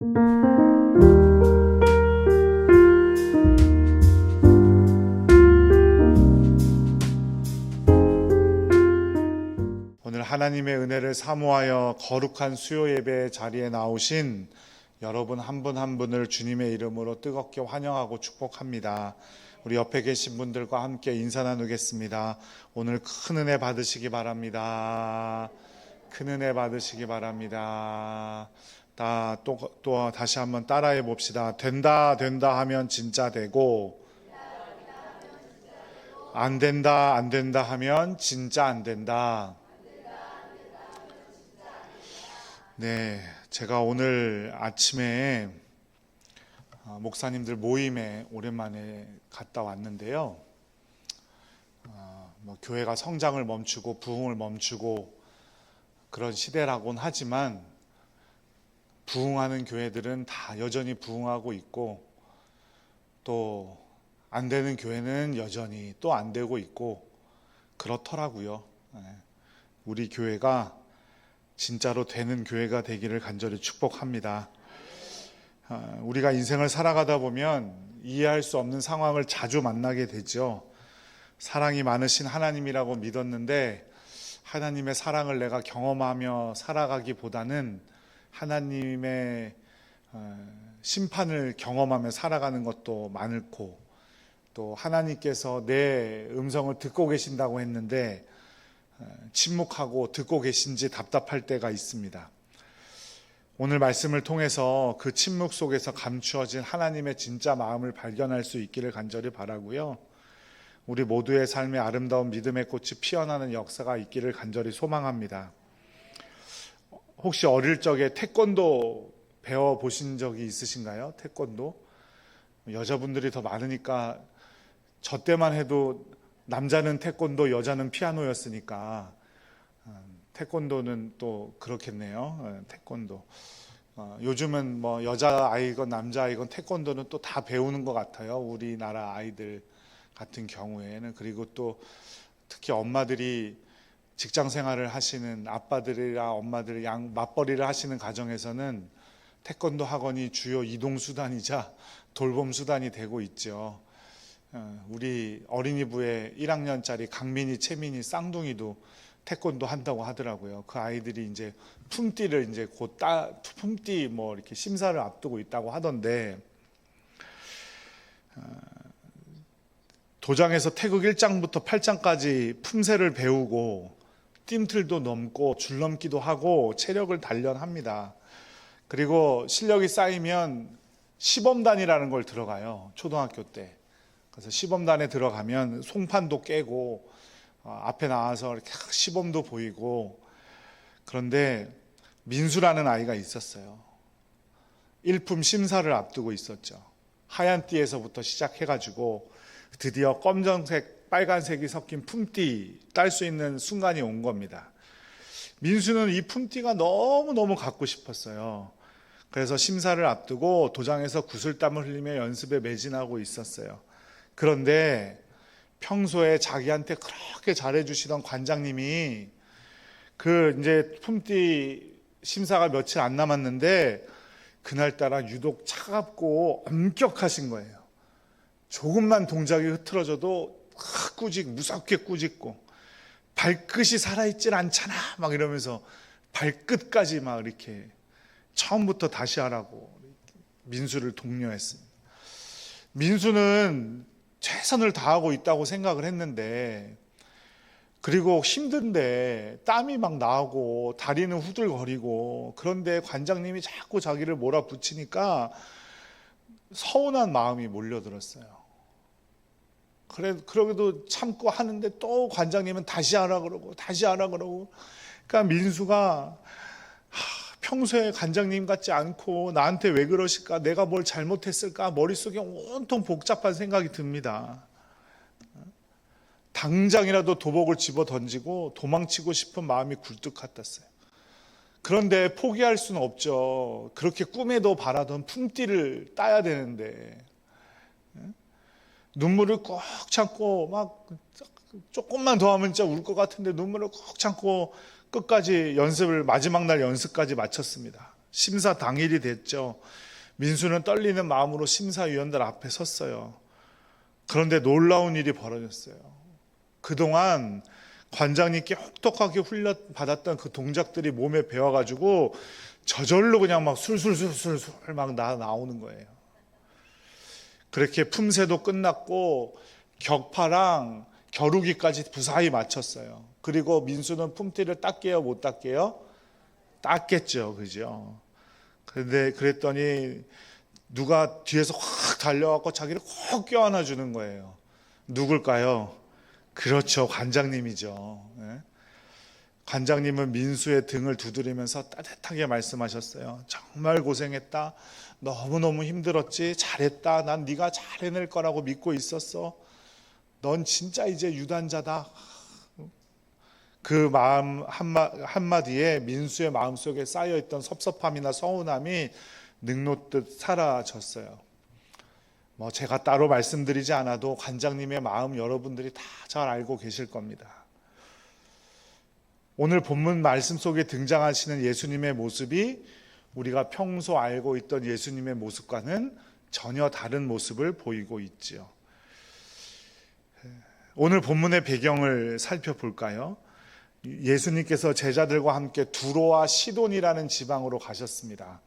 오늘 하나님의 은혜를 사모하여 거룩한 수요 예배 자리에 나오신 여러분 한 분 한 분을 주님의 이름으로 뜨겁게 환영하고 축복합니다. 우리 옆에 계신 분들과 함께 인사 나누겠습니다. 오늘 큰 은혜 받으시기 바랍니다. 큰 은혜 받으시기 바랍니다. 또 다시 한번 따라해 봅시다. 된다 하면 진짜 되고, 안 된다 하면 진짜 안 된다. 네, 제가 오늘 아침에 목사님들 모임에 오랜만에 갔다 왔는데요. 교회가 성장을 멈추고 부흥을 멈추고 그런 시대라고는 하지만 부흥하는 교회들은 다 여전히 부흥하고 있고, 또 안 되는 교회는 여전히 또 안 되고 있고 그렇더라고요. 우리 교회가 진짜로 되는 교회가 되기를 간절히 축복합니다. 우리가 인생을 살아가다 보면 이해할 수 없는 상황을 자주 만나게 되죠. 사랑이 많으신 하나님이라고 믿었는데 하나님의 사랑을 내가 경험하며 살아가기보다는 하나님의 심판을 경험하며 살아가는 것도 많고, 또 하나님께서 내 음성을 듣고 계신다고 했는데 침묵하고 듣고 계신지 답답할 때가 있습니다. 오늘 말씀을 통해서 그 침묵 속에서 감추어진 하나님의 진짜 마음을 발견할 수 있기를 간절히 바라고요. 우리 모두의 삶에 아름다운 믿음의 꽃이 피어나는 역사가 있기를 간절히 소망합니다. 혹시 어릴 적에 태권도 배워보신 적이 있으신가요? 태권도? 여자분들이 더 많으니까 저 때만 해도 남자는 태권도, 여자는 피아노였으니까 태권도는 또 그렇겠네요. 태권도. 요즘은 뭐 여자아이건 남자아이건 태권도는 또 다 배우는 것 같아요. 우리나라 아이들 같은 경우에는. 그리고 또 특히 엄마들이 직장 생활을 하시는 아빠들이나 엄마들 맞벌이를 하시는 가정에서는 태권도 학원이 주요 이동 수단이자 돌봄 수단이 되고 있죠. 우리 어린이부의 1학년짜리 강민이, 채민이, 쌍둥이도 태권도 한다고 하더라고요. 그 아이들이 이제 품띠를 이제 품띠 뭐 이렇게 심사를 앞두고 있다고 하던데, 도장에서 태극 1장부터 8장까지 품새를 배우고 띠틀도 넘고 줄넘기도 하고 체력을 단련합니다. 그리고 실력이 쌓이면 시범단이라는 걸 들어가요. 초등학교 때. 그래서 시범단에 들어가면 송판도 깨고 앞에 나와서 이렇게 시범도 보이고. 그런데 민수라는 아이가 있었어요. 일품 심사를 앞두고 있었죠. 하얀 띠에서부터 시작해가지고 드디어 검정색, 빨간색이 섞인 품띠 딸 수 있는 순간이 온 겁니다. 민수는 이 품띠가 너무너무 갖고 싶었어요. 그래서 심사를 앞두고 도장에서 구슬땀을 흘리며 연습에 매진하고 있었어요. 그런데 평소에 자기한테 그렇게 잘해주시던 관장님이 이제 품띠 심사가 며칠 안 남았는데 그날따라 유독 차갑고 엄격하신 거예요. 조금만 동작이 흐트러져도 무섭게 꾸짖고, 발끝이 살아있질 않잖아 막 이러면서 발끝까지 막 이렇게 처음부터 다시 하라고 민수를 독려했습니다. 민수는 최선을 다하고 있다고 생각을 했는데, 그리고 힘든데 땀이 막 나고 다리는 후들거리고, 그런데 관장님이 자꾸 자기를 몰아붙이니까 서운한 마음이 몰려들었어요. 그러게도 참고 하는데 또 관장님은 다시 하라 그러고 다시 하라 그러고. 그러니까 민수가 평소에 관장님 같지 않고 나한테 왜 그러실까, 내가 뭘 잘못했을까, 머릿속에 온통 복잡한 생각이 듭니다. 당장이라도 도복을 집어 던지고 도망치고 싶은 마음이 굴뚝 같았어요. 그런데 포기할 수는 없죠. 그렇게 꿈에도 바라던 품띠를 따야 되는데 눈물을 꼭 참고, 막 조금만 더 하면 진짜 울 것 같은데 눈물을 꼭 참고 끝까지 마지막 날 연습까지 마쳤습니다. 심사 당일이 됐죠. 민수는 떨리는 마음으로 심사위원들 앞에 섰어요. 그런데 놀라운 일이 벌어졌어요. 그동안 관장님께 혹독하게 훈련받았던 그 동작들이 몸에 배워가지고 저절로 그냥 막 술술술술술 막 나오는 거예요. 그렇게 품새도 끝났고 격파랑 겨루기까지 무사히 마쳤어요. 그리고 민수는 품띠를 닦게요, 못 닦게요? 닦겠죠, 그죠? 그런데 그랬더니 누가 뒤에서 확 달려갖고 자기를 꼭 껴안아 주는 거예요. 누굴까요? 그렇죠, 관장님이죠. 예? 관장님은 민수의 등을 두드리면서 따뜻하게 말씀하셨어요. 정말 고생했다. 너무너무 힘들었지. 잘했다. 난 네가 잘 해낼 거라고 믿고 있었어. 넌 진짜 이제 유단자다. 그 마음 한마디에 민수의 마음속에 쌓여있던 섭섭함이나 서운함이 능롯듯 사라졌어요. 제가 따로 말씀드리지 않아도 관장님의 마음 여러분들이 다 잘 알고 계실 겁니다. 오늘 본문 말씀 속에 등장하시는 예수님의 모습이 우리가 평소 알고 있던 예수님의 모습과는 전혀 다른 모습을 보이고 있지요. 오늘 본문의 배경을 살펴볼까요? 예수님께서 제자들과 함께 두로와 시돈이라는 지방으로 가셨습니다.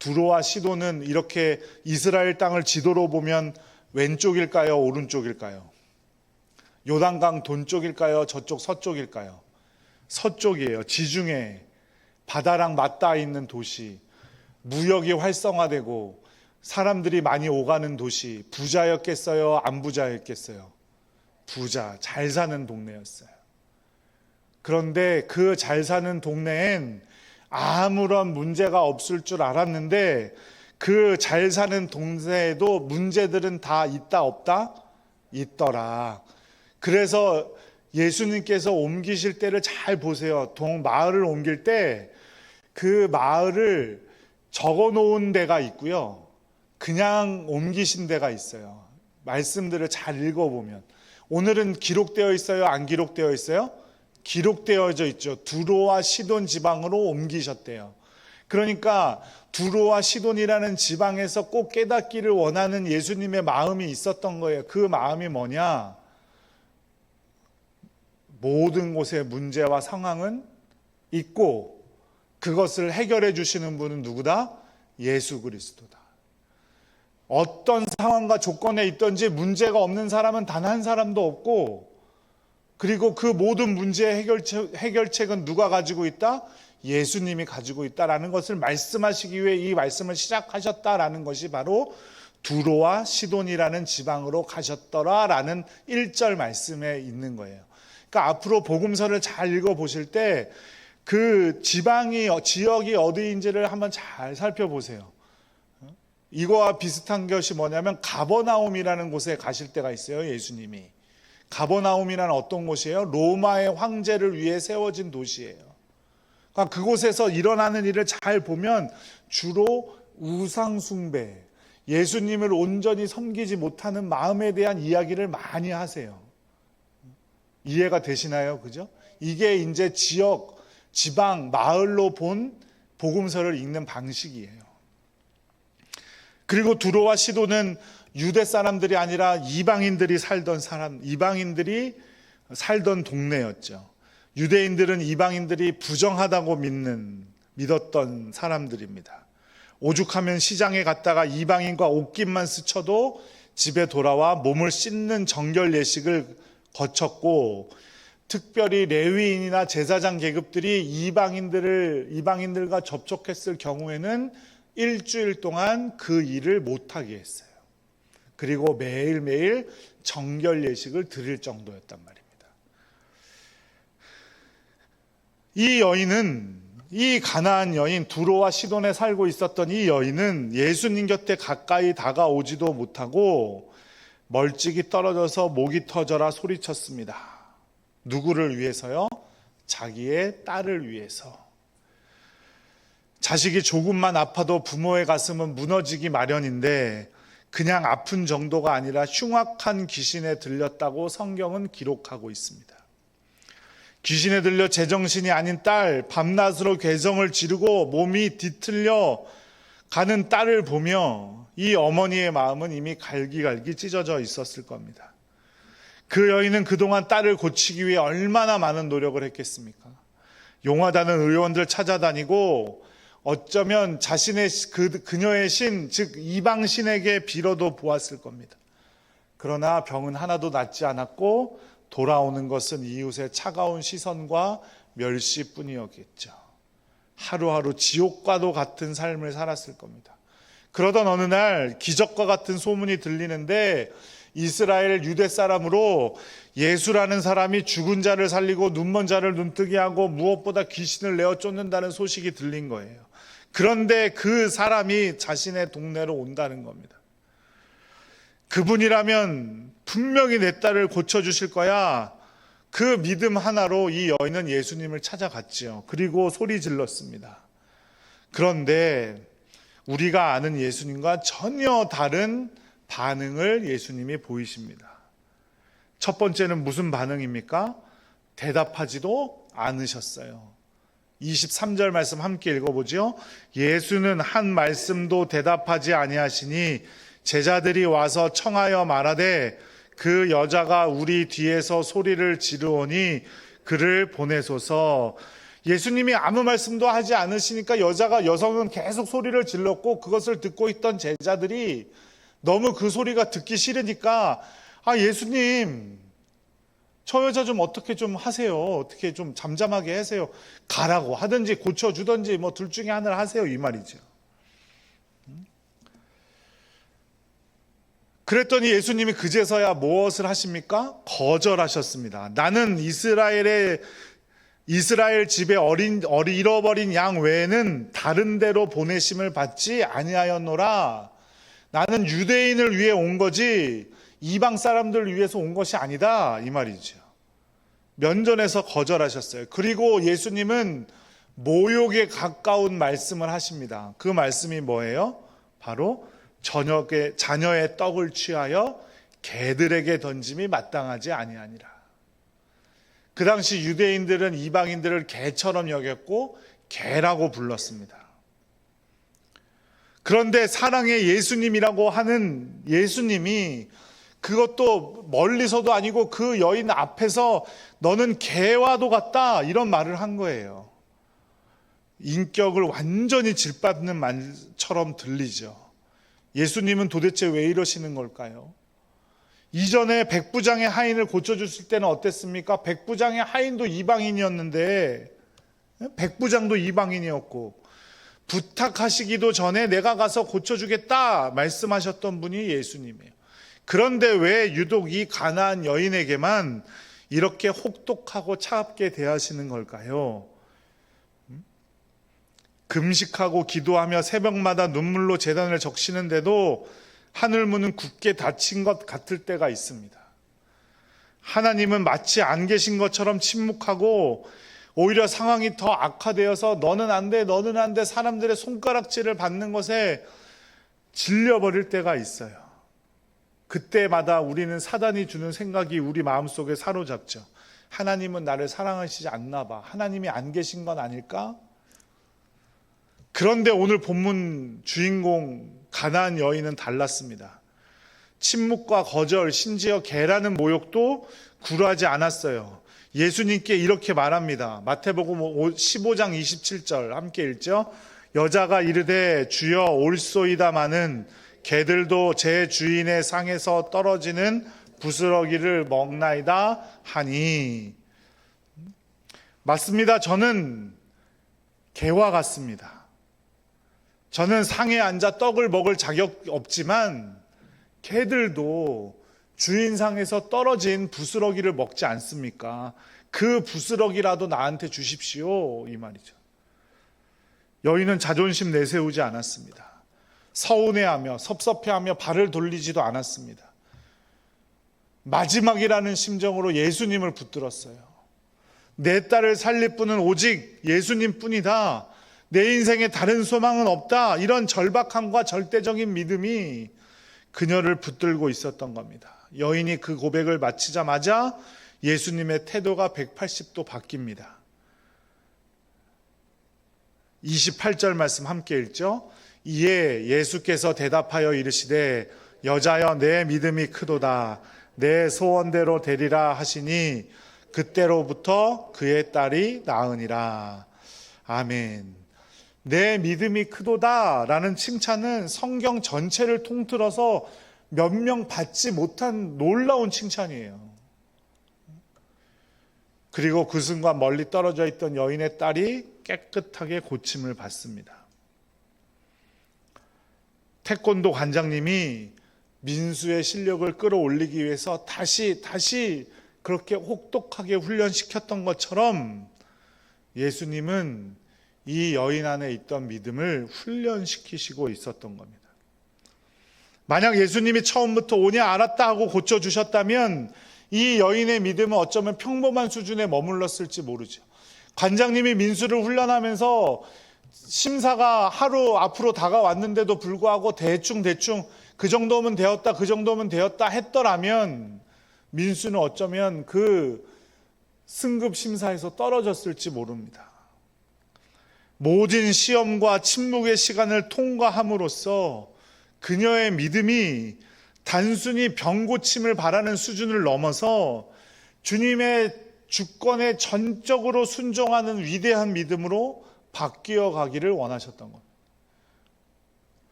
두로와 시돈은 이렇게 이스라엘 땅을 지도로 보면 왼쪽일까요? 오른쪽일까요? 요단강 동쪽일까요? 저쪽 서쪽일까요? 서쪽이에요. 지중해 바다랑 맞닿아 있는 도시, 무역이 활성화되고 사람들이 많이 오가는 도시. 부자였겠어요? 안 부자였겠어요? 부자, 잘 사는 동네였어요. 그런데 그 잘 사는 동네엔 아무런 문제가 없을 줄 알았는데 그 잘 사는 동네에도 문제들은 다 있다 없다? 있더라. 그래서 예수님께서 옮기실 때를 잘 보세요. 마을을 옮길 때 그 마을을 적어 놓은 데가 있고요. 그냥 옮기신 데가 있어요. 말씀들을 잘 읽어보면. 오늘은 기록되어 있어요? 안 기록되어 있어요? 기록되어져 있죠. 두로와 시돈 지방으로 옮기셨대요. 그러니까 두로와 시돈이라는 지방에서 꼭 깨닫기를 원하는 예수님의 마음이 있었던 거예요. 그 마음이 뭐냐? 모든 곳에 문제와 상황은 있고 그것을 해결해 주시는 분은 누구다? 예수 그리스도다. 어떤 상황과 조건에 있든지 문제가 없는 사람은 단 한 사람도 없고, 그리고 그 모든 문제의 해결책은 누가 가지고 있다? 예수님이 가지고 있다라는 것을 말씀하시기 위해 이 말씀을 시작하셨다라는 것이 바로 두로와 시돈이라는 지방으로 가셨더라라는 1절 말씀에 있는 거예요. 그러니까 앞으로 복음서를 잘 읽어보실 때 그 지역이 어디인지를 한번 잘 살펴보세요. 이거와 비슷한 것이 뭐냐면 가버나움이라는 곳에 가실 때가 있어요. 예수님이. 가버나움이란 어떤 곳이에요? 로마의 황제를 위해 세워진 도시예요. 그러니까 그곳에서 일어나는 일을 잘 보면 주로 우상 숭배, 예수님을 온전히 섬기지 못하는 마음에 대한 이야기를 많이 하세요. 이해가 되시나요? 그죠? 이게 이제 지방, 마을로 본 복음서를 읽는 방식이에요. 그리고 두로와 시돈은 유대 사람들이 아니라 이방인들이 살던 동네였죠. 유대인들은 이방인들이 부정하다고 믿었던 사람들입니다. 오죽하면 시장에 갔다가 이방인과 옷깃만 스쳐도 집에 돌아와 몸을 씻는 정결 예식을 거쳤고, 특별히 레위인이나 제사장 계급들이 이방인들과 접촉했을 경우에는 일주일 동안 그 일을 못하게 했어요. 그리고 매일매일 정결 예식을 드릴 정도였단 말입니다. 이 가나안 여인, 두로와 시돈에 살고 있었던 이 여인은 예수님 곁에 가까이 다가오지도 못하고 멀찍이 떨어져서 목이 터져라 소리쳤습니다. 누구를 위해서요? 자기의 딸을 위해서. 자식이 조금만 아파도 부모의 가슴은 무너지기 마련인데 그냥 아픈 정도가 아니라 흉악한 귀신에 들렸다고 성경은 기록하고 있습니다. 귀신에 들려 제정신이 아닌 딸, 밤낮으로 괴성을 지르고 몸이 뒤틀려 가는 딸을 보며 이 어머니의 마음은 이미 갈기갈기 찢어져 있었을 겁니다. 그 여인은 그동안 딸을 고치기 위해 얼마나 많은 노력을 했겠습니까? 용하다는 의원들 찾아다니고 어쩌면 자신의 그녀의 신, 즉 이방신에게 빌어도 보았을 겁니다. 그러나 병은 하나도 낫지 않았고 돌아오는 것은 이웃의 차가운 시선과 멸시뿐이었겠죠. 하루하루 지옥과도 같은 삶을 살았을 겁니다. 그러던 어느 날 기적과 같은 소문이 들리는데 이스라엘 유대 사람으로 예수라는 사람이 죽은 자를 살리고 눈먼 자를 눈뜨게 하고 무엇보다 귀신을 내어 쫓는다는 소식이 들린 거예요. 그런데 그 사람이 자신의 동네로 온다는 겁니다. 그분이라면 분명히 내 딸을 고쳐주실 거야. 그 믿음 하나로 이 여인은 예수님을 찾아갔지요. 그리고 소리 질렀습니다. 그런데 우리가 아는 예수님과 전혀 다른 반응을 예수님이 보이십니다. 첫 번째는 무슨 반응입니까? 대답하지도 않으셨어요. 23절 말씀 함께 읽어보죠. 예수는 한 말씀도 대답하지 아니하시니 제자들이 와서 청하여 말하되 그 여자가 우리 뒤에서 소리를 지르오니 그를 보내소서. 예수님이 아무 말씀도 하지 않으시니까 여성은 계속 소리를 질렀고 그것을 듣고 있던 제자들이 너무 그 소리가 듣기 싫으니까 예수님 저 여자 좀 어떻게 좀 하세요. 어떻게 좀 잠잠하게 하세요. 가라고 하든지 고쳐주든지 뭐 둘 중에 하나를 하세요 이 말이죠. 그랬더니 예수님이 그제서야 무엇을 하십니까? 거절하셨습니다. 나는 이스라엘 집에 잃어버린 양 외에는 다른 데로 보내심을 받지 아니하였노라. 나는 유대인을 위해 온 거지 이방 사람들을 위해서 온 것이 아니다 이 말이죠. 면전에서 거절하셨어요. 그리고 예수님은 모욕에 가까운 말씀을 하십니다. 그 말씀이 뭐예요? 바로 자녀의 떡을 취하여 개들에게 던짐이 마땅하지 아니하니라. 그 당시 유대인들은 이방인들을 개처럼 여겼고 개라고 불렀습니다. 그런데 사랑의 예수님이라고 하는 예수님이 그것도 멀리서도 아니고 그 여인 앞에서 너는 개와도 같다 이런 말을 한 거예요. 인격을 완전히 질받는 말처럼 들리죠. 예수님은 도대체 왜 이러시는 걸까요? 이전에 백부장의 하인을 고쳐줬을 때는 어땠습니까? 백부장의 하인도 이방인이었는데 백부장도 이방인이었고 부탁하시기도 전에 내가 가서 고쳐주겠다 말씀하셨던 분이 예수님이에요. 그런데 왜 유독 이 가나안 여인에게만 이렇게 혹독하고 차갑게 대하시는 걸까요? 금식하고 기도하며 새벽마다 눈물로 제단을 적시는데도 하늘문은 굳게 닫힌 것 같을 때가 있습니다. 하나님은 마치 안 계신 것처럼 침묵하고 오히려 상황이 더 악화되어서 너는 안 돼, 너는 안 돼 사람들의 손가락질을 받는 것에 질려버릴 때가 있어요. 그때마다 우리는 사단이 주는 생각이 우리 마음속에 사로잡죠. 하나님은 나를 사랑하시지 않나 봐. 하나님이 안 계신 건 아닐까? 그런데 오늘 본문 주인공 가나안 여인은 달랐습니다. 침묵과 거절, 심지어 개라는 모욕도 굴하지 않았어요. 예수님께 이렇게 말합니다. 마태복음 15장 27절 함께 읽죠. 여자가 이르되 주여 올소이다마는 개들도 제 주인의 상에서 떨어지는 부스러기를 먹나이다 하니. 맞습니다. 저는 개와 같습니다. 저는 상에 앉아 떡을 먹을 자격 없지만 개들도 주인상에서 떨어진 부스러기를 먹지 않습니까? 그 부스러기라도 나한테 주십시오 이 말이죠. 여인은 자존심 내세우지 않았습니다. 서운해하며 섭섭해하며 발을 돌리지도 않았습니다. 마지막이라는 심정으로 예수님을 붙들었어요. 내 딸을 살릴 분은 오직 예수님 뿐이다. 내 인생에 다른 소망은 없다. 이런 절박함과 절대적인 믿음이 그녀를 붙들고 있었던 겁니다. 여인이 그 고백을 마치자마자 예수님의 태도가 180도 바뀝니다. 28절 말씀 함께 읽죠. 이에 예수께서 대답하여 이르시되 여자여 내 믿음이 크도다. 내 소원대로 되리라 하시니 그때로부터 그의 딸이 나으니라. 아멘. 내 믿음이 크도다 라는 칭찬은 성경 전체를 통틀어서 몇 명 받지 못한 놀라운 칭찬이에요. 그리고 그 순간 멀리 떨어져 있던 여인의 딸이 깨끗하게 고침을 받습니다. 태권도 관장님이 민수의 실력을 끌어올리기 위해서 다시 그렇게 혹독하게 훈련시켰던 것처럼 예수님은 이 여인 안에 있던 믿음을 훈련시키시고 있었던 겁니다. 만약 예수님이 처음부터 오냐 알았다 하고 고쳐주셨다면 이 여인의 믿음은 어쩌면 평범한 수준에 머물렀을지 모르죠. 관장님이 민수를 훈련하면서 심사가 하루 앞으로 다가왔는데도 불구하고 대충 그 정도면 되었다 했더라면 민수는 어쩌면 그 승급 심사에서 떨어졌을지 모릅니다. 모든 시험과 침묵의 시간을 통과함으로써 그녀의 믿음이 단순히 병 고침을 바라는 수준을 넘어서 주님의 주권에 전적으로 순종하는 위대한 믿음으로 바뀌어 가기를 원하셨던 겁니다.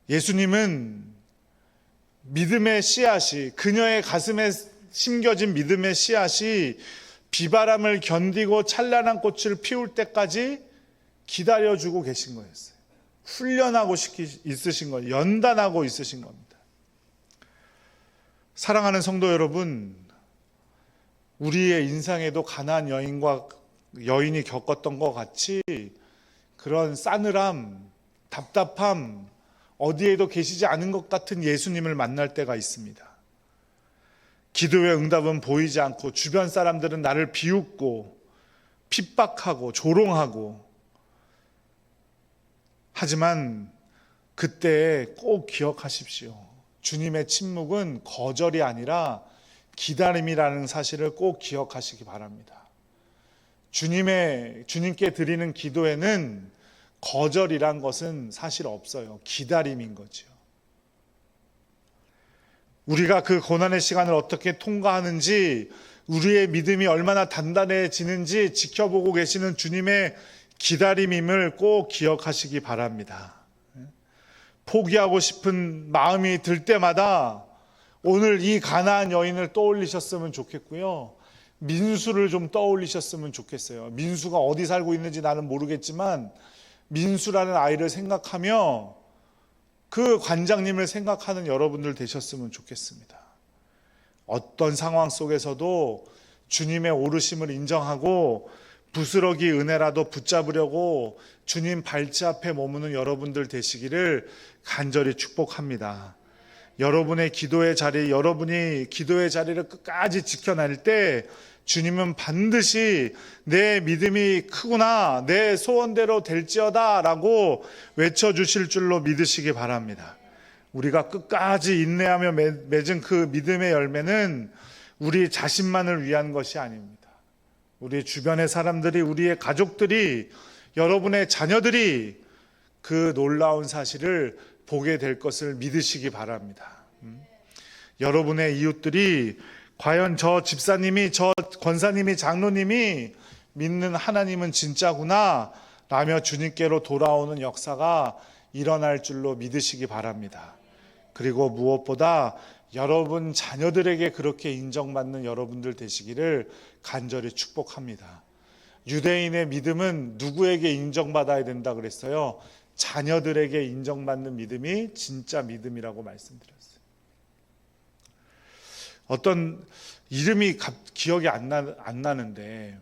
예수님은 믿음의 씨앗이, 그녀의 가슴에 심겨진 믿음의 씨앗이 비바람을 견디고 찬란한 꽃을 피울 때까지 기다려주고 계신 거였어요. 훈련하고 있으신 거예요. 연단하고 있으신 겁니다. 사랑하는 성도 여러분, 우리의 인생에도 가나안 여인이 겪었던 것 같이 그런 싸늘함, 답답함, 어디에도 계시지 않은 것 같은 예수님을 만날 때가 있습니다. 기도의 응답은 보이지 않고 주변 사람들은 나를 비웃고 핍박하고 조롱하고, 하지만 그때 꼭 기억하십시오. 주님의 침묵은 거절이 아니라 기다림이라는 사실을 꼭 기억하시기 바랍니다. 주님께 드리는 기도에는 거절이란 것은 사실 없어요. 기다림인 거죠. 우리가 그 고난의 시간을 어떻게 통과하는지, 우리의 믿음이 얼마나 단단해지는지 지켜보고 계시는 주님의 기다림임을 꼭 기억하시기 바랍니다. 포기하고 싶은 마음이 들 때마다 오늘 이 가나안 여인을 떠올리셨으면 좋겠고요. 민수를 좀 떠올리셨으면 좋겠어요. 민수가 어디 살고 있는지 나는 모르겠지만 민수라는 아이를 생각하며 그 관장님을 생각하는 여러분들 되셨으면 좋겠습니다. 어떤 상황 속에서도 주님의 오르심을 인정하고 부스러기 은혜라도 붙잡으려고 주님 발치 앞에 머무는 여러분들 되시기를 간절히 축복합니다. 여러분이 기도의 자리를 끝까지 지켜낼 때 주님은 반드시 내 믿음이 크구나, 내 소원대로 될지어다 라고 외쳐주실 줄로 믿으시기 바랍니다. 우리가 끝까지 인내하며 맺은 그 믿음의 열매는 우리 자신만을 위한 것이 아닙니다. 우리 주변의 사람들이, 우리의 가족들이, 여러분의 자녀들이 그 놀라운 사실을 보게 될 것을 믿으시기 바랍니다. 여러분의 이웃들이 과연 저 집사님이, 저 권사님이, 장로님이 믿는 하나님은 진짜구나 라며 주님께로 돌아오는 역사가 일어날 줄로 믿으시기 바랍니다. 그리고 무엇보다 여러분 자녀들에게 그렇게 인정받는 여러분들 되시기를 간절히 축복합니다. 유대인의 믿음은 누구에게 인정받아야 된다 그랬어요? 자녀들에게 인정받는 믿음이 진짜 믿음이라고 말씀드렸어요. 어떤 이름이 기억이 안 나는데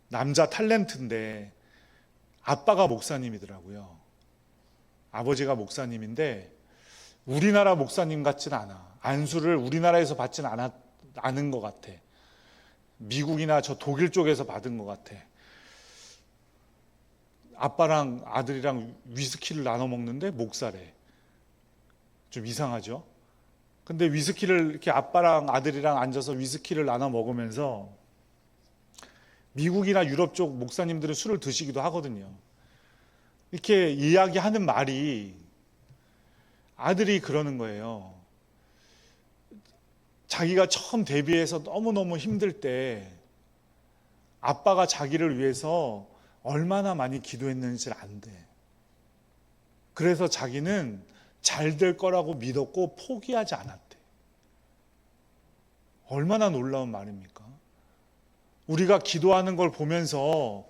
남자 탤런트인데 아빠가 목사님이더라고요. 아버지가 목사님인데 우리나라 목사님 같지는 않아. 안수를 우리나라에서 받지는 않은 것 같아. 미국이나 저 독일 쪽에서 받은 것 같아. 아빠랑 아들이랑 위스키를 나눠 먹는데 목사래. 좀 이상하죠? 근데 위스키를 이렇게 아빠랑 아들이랑 앉아서 위스키를 나눠 먹으면서 미국이나 유럽 쪽 목사님들은 술을 드시기도 하거든요. 이렇게 이야기하는 말이 아들이 그러는 거예요. 자기가 처음 데뷔해서 너무너무 힘들 때 아빠가 자기를 위해서 얼마나 많이 기도했는지를 안대. 그래서 자기는 잘 될 거라고 믿었고 포기하지 않았대. 얼마나 놀라운 말입니까? 우리가 기도하는 걸 보면서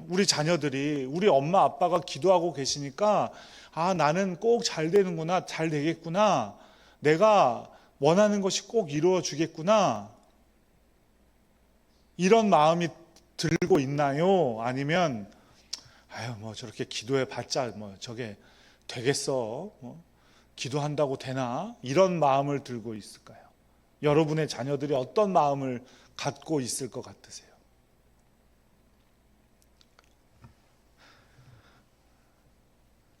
우리 자녀들이 우리 엄마 아빠가 기도하고 계시니까 아, 나는 꼭 잘 되는구나, 잘 되겠구나, 내가 원하는 것이 꼭 이루어 주겠구나, 이런 마음이 들고 있나요? 아니면 아유 뭐 저렇게 기도해 봤자 뭐 저게 되겠어, 기도한다고 되나, 이런 마음을 들고 있을까요? 여러분의 자녀들이 어떤 마음을 갖고 있을 것 같으세요?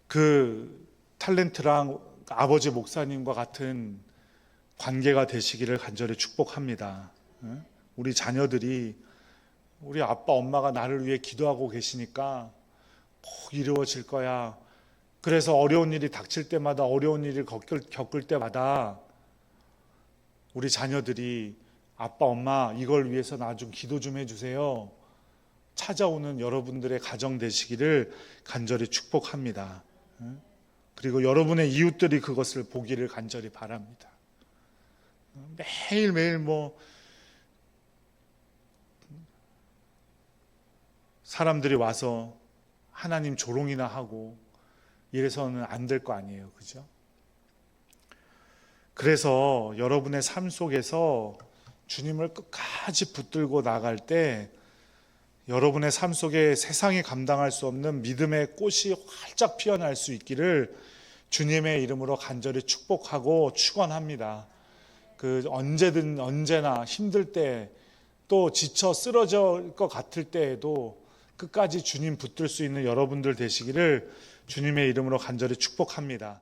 그 탤런트랑 아버지 목사님과 같은 관계가 되시기를 간절히 축복합니다. 우리 자녀들이 우리 아빠 엄마가 나를 위해 기도하고 계시니까 꼭 이루어질 거야. 그래서 어려운 일이 닥칠 때마다, 어려운 일을 겪을 때마다 우리 자녀들이 아빠 엄마 이걸 위해서 나 좀 기도 좀 해주세요, 찾아오는 여러분들의 가정 되시기를 간절히 축복합니다. 그리고 여러분의 이웃들이 그것을 보기를 간절히 바랍니다. 매일매일 사람들이 와서 하나님 조롱이나 하고 이래서는 안 될 거 아니에요, 그죠? 그래서 여러분의 삶 속에서 주님을 끝까지 붙들고 나갈 때 여러분의 삶 속에 세상이 감당할 수 없는 믿음의 꽃이 활짝 피어날 수 있기를 주님의 이름으로 간절히 축복하고 축원합니다. 언제든 언제나 힘들 때, 또 지쳐 쓰러질 것 같을 때에도 끝까지 주님 붙들 수 있는 여러분들 되시기를 주님의 이름으로 간절히 축복합니다.